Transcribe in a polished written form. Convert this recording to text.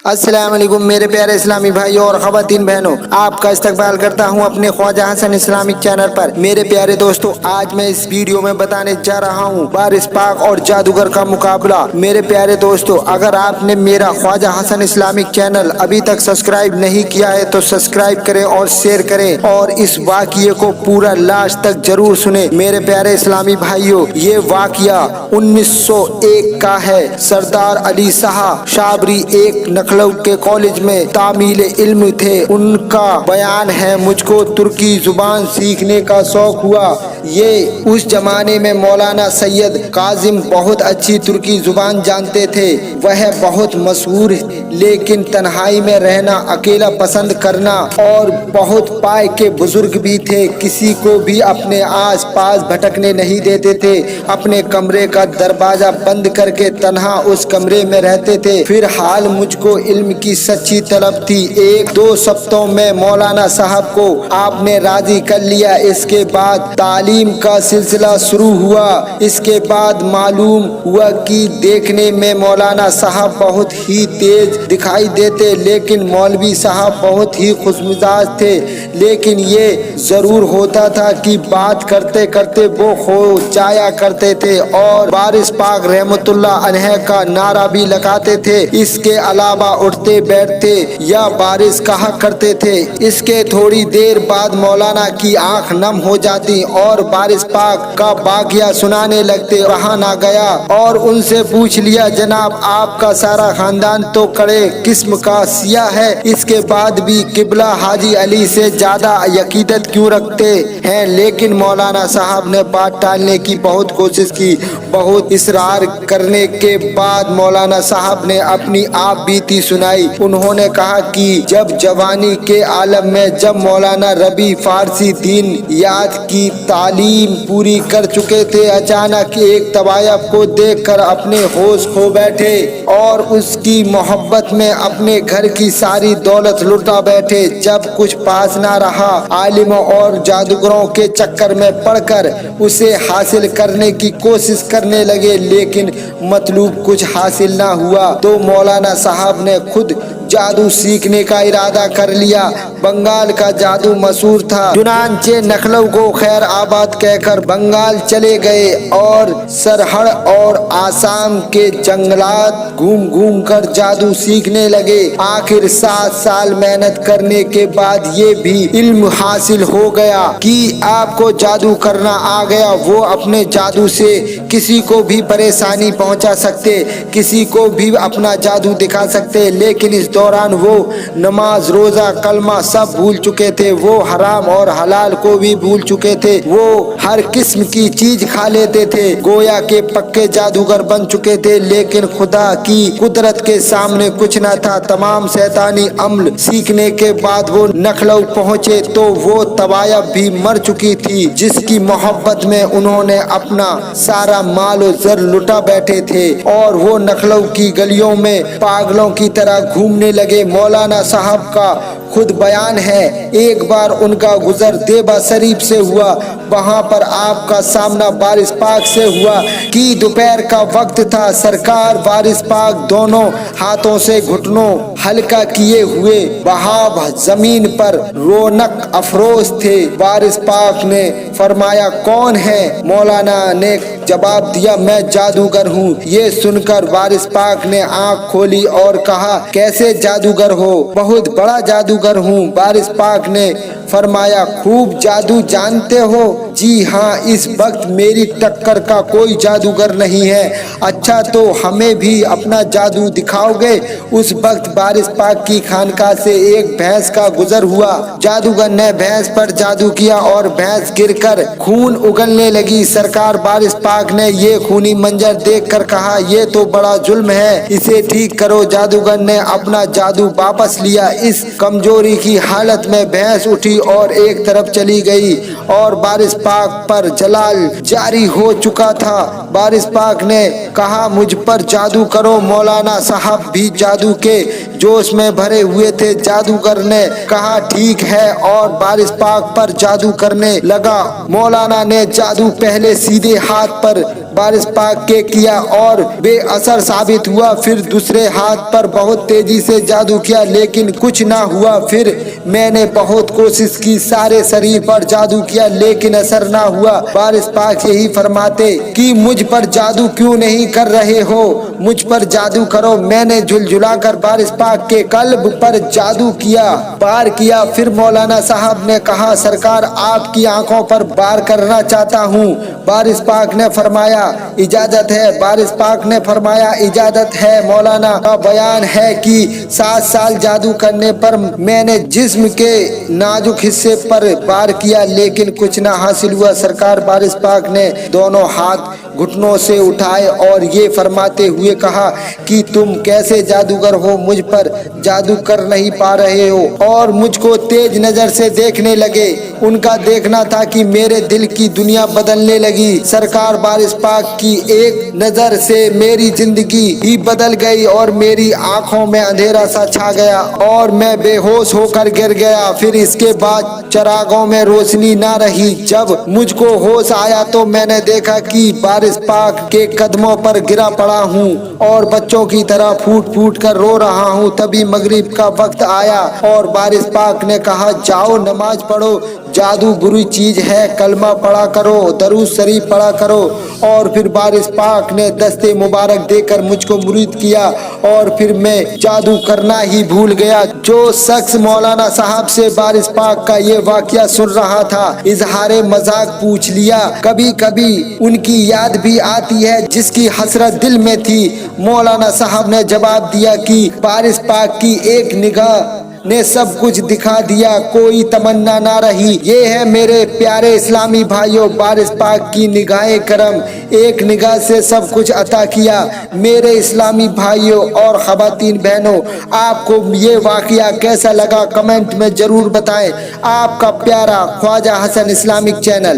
अस्सलाम वालेकुम मेरे प्यारे इस्लामी भाइयों और ख़वातीन बहनों, आपका इस्तकबाल करता हूं अपने ख्वाजा हसन इस्लामिक चैनल पर। मेरे प्यारे दोस्तों, आज मैं इस वीडियो में बताने जा रहा हूं वारिस पाक और जादूगर का मुकाबला। मेरे प्यारे दोस्तों, अगर आपने मेरा ख्वाजा हसन इस्लामिक चैनल अभी तक सब्सक्राइब नहीं किया है तो सब्सक्राइब करें और शेयर करें और इस वाक़िए को पूरा लास्ट तक जरूर सुने। मेरे प्यारे इस्लामी भाइयों, ये वाक़िया 1901 का है। सरदार अली शाह शाबरी एक लखनऊ के कॉलेज में तामील इल्म थे। उनका बयान है, मुझको तुर्की जुबान सीखने का शौक हुआ। ये उस जमाने में मौलाना सैयद काजिम बहुत अच्छी तुर्की जुबान जानते थे। वह बहुत मशहूर लेकिन तन्हाई में रहना, अकेला पसंद करना और बहुत पाए के बुजुर्ग भी थे। किसी को भी अपने आस पास भटकने नहीं देते थे। अपने कमरे का दरवाजा बंद करके तन्हा उस कमरे में रहते थे। फिर हाल मुझको इल्म की सच्ची तलब थी। एक दो सप्ताह में मौलाना साहब को आपने राजी कर लिया। इसके बाद तालीम का सिलसिला शुरू हुआ। इसके बाद मालूम हुआ कि देखने में मौलाना साहब बहुत ही तेज दिखाई देते, लेकिन मौलवी साहब बहुत ही खुशमिजाज थे। लेकिन ये जरूर होता था कि बात करते करते वो खो जाया करते थे और वारिस पाक रहमतुल्लाह अलैह का नारा भी लगाते थे। इसके अलावा उठते बैठते या बारिश कहा करते थे। इसके थोड़ी देर बाद मौलाना की आंख नम हो जाती और बारिश पाक का वाक़या सुनाने लगते। रहा ना गया और उनसे पूछ लिया, जनाब आपका सारा खानदान तो कड़े किस्म का सिया है, इसके बाद भी किबला हाजी अली से ज्यादा यकीदत क्यों रखते हैं? लेकिन मौलाना साहब ने बात टालने की बहुत कोशिश की। बहुत इसरार करने के बाद मौलाना साहब ने अपनी आप बीती सुनाई। उन्होंने कहा कि जब जवानी के आलम में जब मौलाना रबी फारसी दीन याद की तालीम पूरी कर चुके थे, अचानक एक तवायफ को देखकर अपने होश खो बैठे और उसकी मोहब्बत में अपने घर की सारी दौलत लुटा बैठे। जब कुछ पास ना रहा, आलिमों और जादूगरों के चक्कर में पड़कर उसे हासिल करने की कोशिश करने लगे, लेकिन मतलूब कुछ हासिल ना हुआ तो मौलाना साहब ने खुद जादू सीखने का इरादा कर लिया। बंगाल का जादू मशहूर था, चुनांचे लखनऊ को खैर आबाद कहकर बंगाल चले गए और सरहद और आसाम के जंगलात घूम घूम कर जादू सीखने लगे। आखिर 7 साल मेहनत करने के बाद ये भी इल्म हासिल हो गया कि आपको जादू करना आ गया। वो अपने जादू से किसी को भी परेशानी पहुंचा सकते, किसी को भी अपना जादू दिखा सकते। लेकिन इस दौरान वो नमाज रोजा कलमा सब भूल चुके थे। वो हराम और हलाल को भी भूल चुके थे। वो हर किस्म की चीज खा लेते थे, गोया के पक्के जादूगर बन चुके थे। लेकिन खुदा की कुदरत के सामने कुछ न था। तमाम शैतानी अमल सीखने के बाद वो लखनऊ पहुंचे तो वो तवायफ भी मर चुकी थी, जिसकी मोहब्बत में उन्होंने अपना सारा मालो जर लुटा बैठे थे और वो लखनऊ की गलियों में पागलों की तरह घूमने लगे। मौलाना साहब का खुद बयान है, एक बार उनका गुजर देबा शरीफ से हुआ। वहाँ पर आपका सामना वारिस पाक से हुआ कि दोपहर का वक्त था। सरकार वारिस पाक दोनों हाथों से घुटनों हल्का किए हुए वहाब जमीन पर रौनक अफरोज थे। वारिस पाक ने फरमाया, कौन है? मौलाना ने जवाब दिया, मैं जादूगर हूँ। ये सुनकर वारिस पाक ने आँख खोली और कहा, कैसे जादूगर हो? बहुत बड़ा जादूगर हूँ। वारिस पाक ने फरमाया, खूब जादू जानते हो? जी हाँ, इस वक्त मेरी टक्कर का कोई जादूगर नहीं है। अच्छा, तो हमें भी अपना जादू दिखाओगे? उस वक्त वारिस पाक की खानका से एक भैंस का गुजर हुआ। जादूगर ने भैंस पर जादू किया और भैंस गिरकर खून उगलने लगी। सरकार वारिस पाक ने ये खूनी मंजर देखकर कहा, ये तो बड़ा जुल्म है, इसे ठीक करो। जादूगर ने अपना जादू वापस लिया। इस कमजोरी की हालत में भैंस उठी और एक तरफ चली गई और वारिस पाक पर जलाल जारी हो चुका था। वारिस पाक ने कहा, मुझ पर जादू करो। मौलाना साहब भी जादू के जोश में भरे हुए थे। जादूगर ने कहा ठीक है और बारिश पाक पर जादू करने लगा। मौलाना ने जादू पहले सीधे हाथ पर बारिश पाक के किया और बेअसर साबित हुआ। फिर दूसरे हाथ पर बहुत तेजी से जादू किया लेकिन कुछ ना हुआ। फिर मैंने बहुत कोशिश की, सारे शरीर पर जादू किया लेकिन असर ना हुआ। बारिश पाक यही फरमाते कि मुझ पर जादू क्यों नहीं कर रहे हो, मुझ पर जादू करो। मैंने झुलझुला कर बारिश पाक के कल्ब पर जादू किया, वार किया। फिर मौलाना साहब ने कहा सरकार आपकी आंखों पर वार करना चाहता हूँ। बारिश पाक ने फरमाया इजाजत है। बारिश पाक ने फरमाया इजाजत है। मौलाना का बयान है कि 7 साल जादू करने पर मैंने जिस्म के नाजुक हिस्से पर वार किया लेकिन कुछ ना हासिल हुआ। सरकार बारिश पाक ने दोनों हाथ घुटनों से उठाए और ये फरमाते हुए कहा कि तुम कैसे जादूगर हो, मुझ पर जादू कर नहीं पा रहे हो, और मुझको तेज नजर से देखने लगे। उनका देखना था कि मेरे दिल की दुनिया बदलने लगी। सरकार बारिश पाक की एक नजर से मेरी जिंदगी ही बदल गई और मेरी आंखों में अंधेरा सा छा गया और मैं बेहोश होकर गिर गया। फिर इसके बाद चरागों में रोशनी ना रही। जब मुझको होश आया तो मैंने देखा कि बारिश पाक के कदमों पर गिरा पड़ा हूँ और बच्चों की तरह फूट फूट कर रो रहा हूँ। तभी मगरिब का वक्त आया और बारिश पाक ने कहा जाओ नमाज पढ़ो, जादू बुरी चीज है, कलमा पढ़ा करो, दरूद शरीफ पढ़ा करो। और फिर बारिश पाक ने दस्ते मुबारक देकर मुझको मुरीद किया और फिर मैं जादू करना ही भूल गया। जो शख्स मौलाना साहब से बारिश पाक का ये वाकया सुन रहा था इजहारे मजाक पूछ लिया। कभी कभी उनकी याद भी आती है जिसकी हसरत दिल में थी। मौलाना साहब ने जवाब दिया कि बारिश पाक की एक निगाह ने सब कुछ दिखा दिया, कोई तमन्ना ना रही। ये है मेरे प्यारे इस्लामी भाइयों, बारिश पाक की निगाहे करम, एक निगाह से सब कुछ अता किया। मेरे इस्लामी भाइयों और ख़वातीन बहनों, आपको ये वाकया कैसा लगा कमेंट में जरूर बताएं। आपका प्यारा ख्वाजा हसन इस्लामिक चैनल।